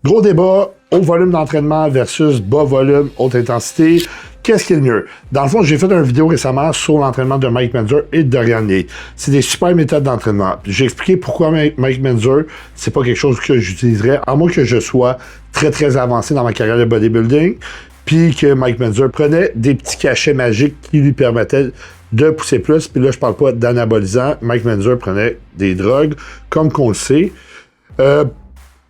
Gros débat, haut volume d'entraînement versus bas volume, haute intensité. Qu'est-ce qui est le mieux? Dans le fond, j'ai fait une vidéo récemment sur l'entraînement de Mike Mentzer et de Dorian Yates. C'est des super méthodes d'entraînement. J'ai expliqué pourquoi Mike Mentzer, c'est pas quelque chose que j'utiliserais, à moins que je sois très, très avancé dans ma carrière de bodybuilding, puis que Mike Mentzer prenait des petits cachets magiques qui lui permettaient de pousser plus. Puis là, je parle pas d'anabolisant. Mike Mentzer prenait des drogues, comme qu'on le sait.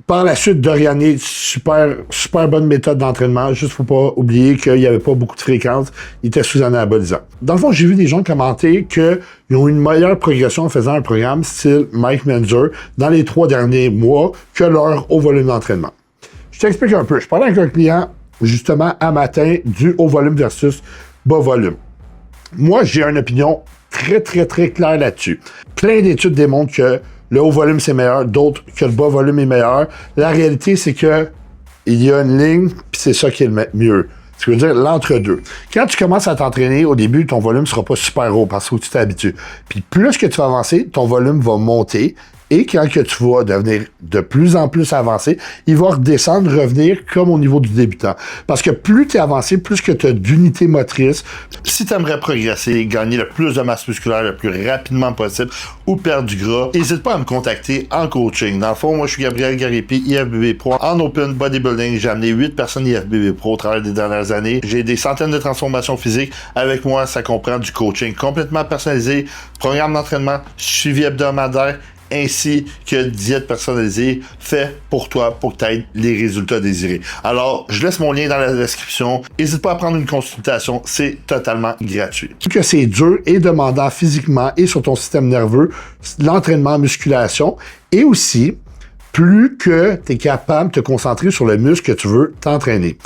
Par la suite, Dorian Yates, super bonne méthode d'entraînement. Juste, faut pas oublier qu'il n'y avait pas beaucoup de fréquence. Il était sous anabolisant. Dans le fond, j'ai vu des gens commenter qu'ils ont eu une meilleure progression en faisant un programme style Mike Mentzer dans les 3 derniers mois que leur haut volume d'entraînement. Je t'explique un peu. Je parlais avec un client, justement, à matin, du haut volume versus bas volume. Moi, j'ai une opinion très claire là-dessus. Plein d'études démontrent que le haut volume, c'est meilleur, d'autres que le bas volume est meilleur. La réalité, c'est que il y a une ligne, puis c'est ça qui est le mieux. Ce que je veux dire, l'entre-deux. Quand tu commences à t'entraîner, au début, ton volume sera pas super haut parce que tu t'habitues. Puis plus que tu vas avancer, ton volume va monter. Et quand que tu vas devenir de plus en plus avancé, il va redescendre, revenir comme au niveau du débutant. Parce que plus tu es avancé, plus que tu as d'unités motrices. Si tu aimerais progresser, gagner le plus de masse musculaire le plus rapidement possible ou perdre du gras, n'hésite pas à me contacter en coaching. Dans le fond, moi, je suis Gabriel Garipi, IFBB Pro. En Open Bodybuilding, j'ai amené 8 personnes IFBB Pro au travers des dernières années. J'ai des centaines de transformations physiques. Avec moi, ça comprend du coaching complètement personnalisé, programme d'entraînement, suivi hebdomadaire, ainsi que diète personnalisée fait pour toi pour que tu aies les résultats désirés. Alors, je laisse mon lien dans la description. N'hésite pas à prendre une consultation, c'est totalement gratuit. Que c'est dur et demandant physiquement et sur ton système nerveux, l'entraînement musculation, et aussi, plus que tu es capable de te concentrer sur le muscle que tu veux t'entraîner.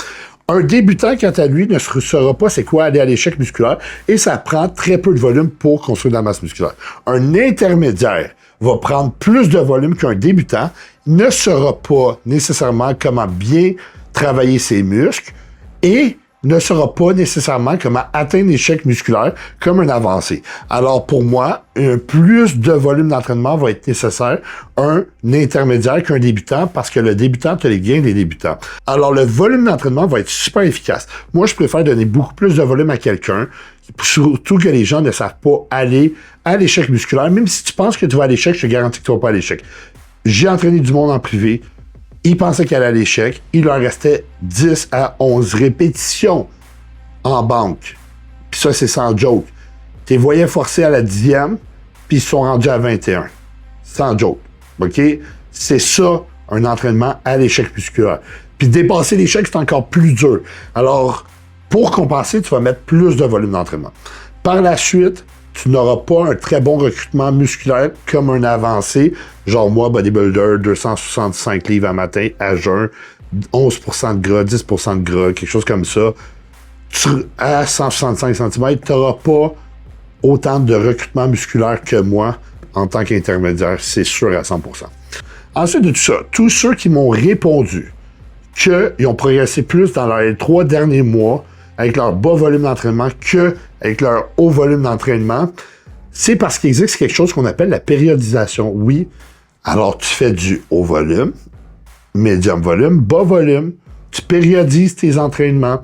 Un débutant, quant à lui, ne saura pas c'est quoi aller à l'échec musculaire et ça prend très peu de volume pour construire de la masse musculaire. Un intermédiaire va prendre plus de volume qu'un débutant, ne saura pas nécessairement comment bien travailler ses muscles et ne saura pas nécessairement comment atteindre l'échec musculaire comme un avancé. Alors pour moi, un plus de volume d'entraînement va être nécessaire, un intermédiaire qu'un débutant, parce que le débutant a les gains des débutants. Alors le volume d'entraînement va être super efficace. Moi, je préfère donner beaucoup plus de volume à quelqu'un, surtout que les gens ne savent pas aller à l'échec musculaire. Même si tu penses que tu vas à l'échec, je te garantis que tu vas pas à l'échec. J'ai entraîné du monde en privé. Ils pensaient qu'elle allait à l'échec. Il leur restait 10 à 11 répétitions en banque. Puis ça, c'est sans joke. Tu les voyais forcer à la 10e, puis ils se sont rendus à 21. Sans joke. OK? C'est ça, un entraînement à l'échec musculaire. Puis dépasser l'échec, c'est encore plus dur. Alors, pour compenser, tu vas mettre plus de volume d'entraînement. Par la suite, tu n'auras pas un très bon recrutement musculaire comme un avancé, genre moi, bodybuilder, 265 livres à matin, à jeun, 11% de gras, 10% de gras, quelque chose comme ça. À 165 cm, tu n'auras pas autant de recrutement musculaire que moi en tant qu'intermédiaire, c'est sûr à 100%. Ensuite de tout ça, tous ceux qui m'ont répondu qu'ils ont progressé plus dans les 3 derniers mois avec leur bas volume d'entraînement qu'avec leur haut volume d'entraînement, c'est parce qu'il existe quelque chose qu'on appelle la périodisation. Oui, alors tu fais du haut volume, médium volume, bas volume, tu périodises tes entraînements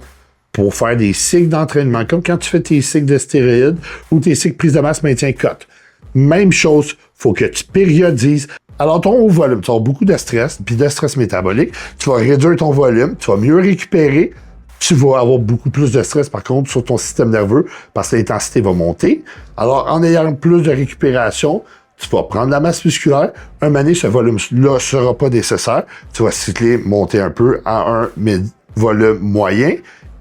pour faire des cycles d'entraînement, comme quand tu fais tes cycles de stéroïdes ou tes cycles prise de masse maintien cote. Même chose, il faut que tu périodises. Alors, ton haut volume, tu as beaucoup de stress, puis de stress métabolique, tu vas réduire ton volume, tu vas mieux récupérer, tu vas avoir beaucoup plus de stress, par contre, sur ton système nerveux, parce que l'intensité va monter. Alors, en ayant plus de récupération, tu vas prendre la masse musculaire. Un moment donné, ce volume-là ne sera pas nécessaire. Tu vas cycler, monter un peu à un volume moyen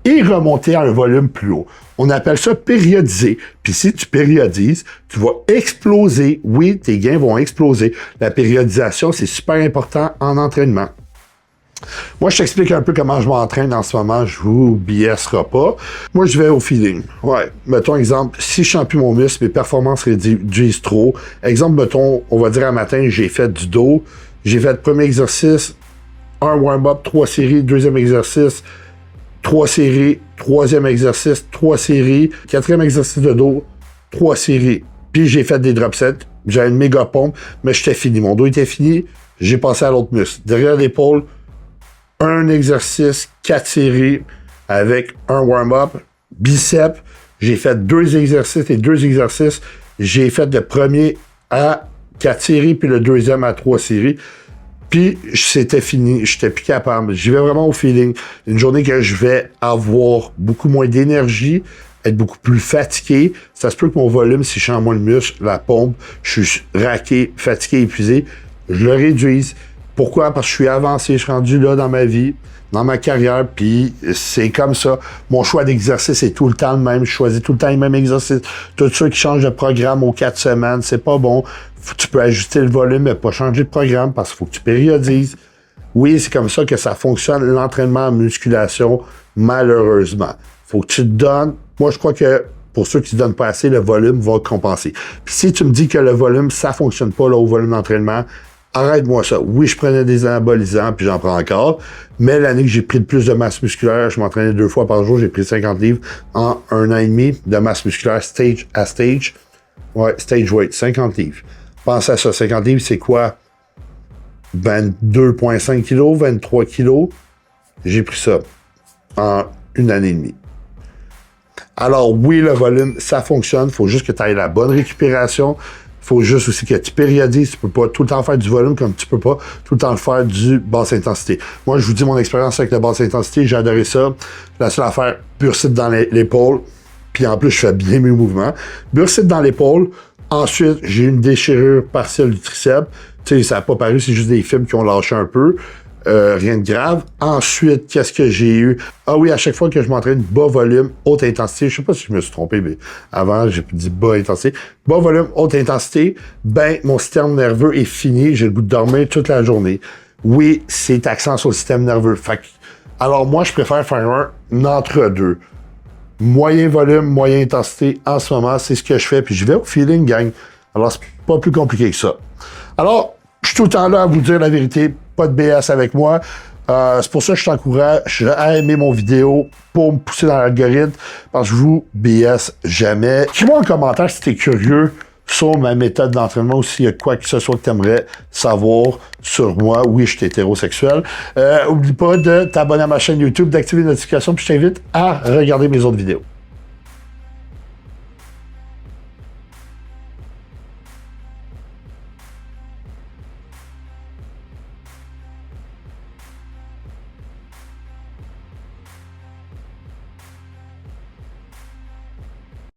et remonter à un volume plus haut. On appelle ça périodiser. Puis si tu périodises, tu vas exploser. Oui, tes gains vont exploser. La périodisation, c'est super important en entraînement. Moi, je t'explique un peu comment je m'entraîne en ce moment. Je vous BSera pas. Moi, je vais au feeling. Ouais. Mettons, exemple, si je sens plus mon muscle, mes performances réduisent trop. Exemple, mettons, on va dire un matin, j'ai fait du dos. J'ai fait le premier exercice, un warm-up, 3 séries. Deuxième exercice, 3 séries. Troisième exercice, 3 séries. Quatrième exercice de dos, 3 séries. Puis j'ai fait des drop sets. J'avais une méga pompe, mais j'étais fini. Mon dos était fini. J'ai passé à l'autre muscle. Derrière l'épaule, un exercice, 4 séries avec un warm-up, biceps. J'ai fait 2 exercices et 2 exercices. J'ai fait le premier à 4 séries, puis le deuxième à 3 séries. Puis c'était fini, j'étais plus capable. J'y vais vraiment au feeling. Une journée que je vais avoir beaucoup moins d'énergie, être beaucoup plus fatigué. Ça se peut que mon volume, si je sens moins le muscle, la pompe, je suis raqué, fatigué, épuisé, je le réduise. Pourquoi? Parce que je suis avancé, je suis rendu là dans ma vie, dans ma carrière, puis c'est comme ça. Mon choix d'exercice est tout le temps le même. Je choisis tout le temps les mêmes exercices. Tous ceux qui changent de programme aux 4 semaines, c'est pas bon. Tu peux ajuster le volume, mais pas changer de programme parce qu'il faut que tu périodises. Oui, c'est comme ça que ça fonctionne, l'entraînement en musculation, malheureusement. Faut que tu te donnes. Moi, je crois que pour ceux qui ne se donnent pas assez, le volume va compenser. Puis si tu me dis que le volume, ça fonctionne pas, là, au volume d'entraînement, arrête-moi ça. Oui, je prenais des anabolisants, puis j'en prends encore. Mais l'année que j'ai pris le plus de masse musculaire, je m'entraînais 2 fois par jour, j'ai pris 50 livres en 1 an et demi de masse musculaire stage à stage. Ouais, stage weight, 50 livres. Pense à ça, 50 livres, c'est quoi? 22,5 kilos, 23 kilos. J'ai pris ça en 1 année et demie. Alors oui, le volume, ça fonctionne. Il faut juste que tu aies la bonne récupération. Il faut juste aussi que tu périodises. Tu peux pas tout le temps faire du volume comme tu peux pas tout le temps faire du basse intensité. Moi, je vous dis mon expérience avec la basse intensité. J'ai adoré ça. La seule affaire, bursite dans l'épaule. Puis en plus, je fais bien mes mouvements. Bursite dans l'épaule. Ensuite, j'ai eu une déchirure partielle du triceps. Tu sais, ça n'a pas paru, c'est juste des fibres qui ont lâché un peu. Rien de grave. Ensuite, qu'est-ce que j'ai eu? Ah oui, à chaque fois que je m'entraîne bas volume, haute intensité, je sais pas si je me suis trompé, mais avant, j'ai dit bas intensité. Bas volume, haute intensité, ben, mon système nerveux est fini, j'ai le goût de dormir toute la journée. Oui, c'est accent sur le système nerveux. Fait que, alors moi, je préfère faire un entre-deux. Moyen volume, moyen intensité, en ce moment, c'est ce que je fais, puis je vais au feeling, gang. Alors, c'est pas plus compliqué que ça. Alors, je suis tout le temps là à vous dire la vérité, pas de BS avec moi. C'est pour ça que je t'encourage à aimer mon vidéo pour me pousser dans l'algorithme, parce que je vous BS jamais. Écris-moi en commentaire si t'es curieux sur ma méthode d'entraînement ou s'il y a quoi que ce soit que tu aimerais savoir sur moi. Oui, je suis hétérosexuel. Oublie pas de t'abonner à ma chaîne YouTube, d'activer les notifications, puis je t'invite à regarder mes autres vidéos.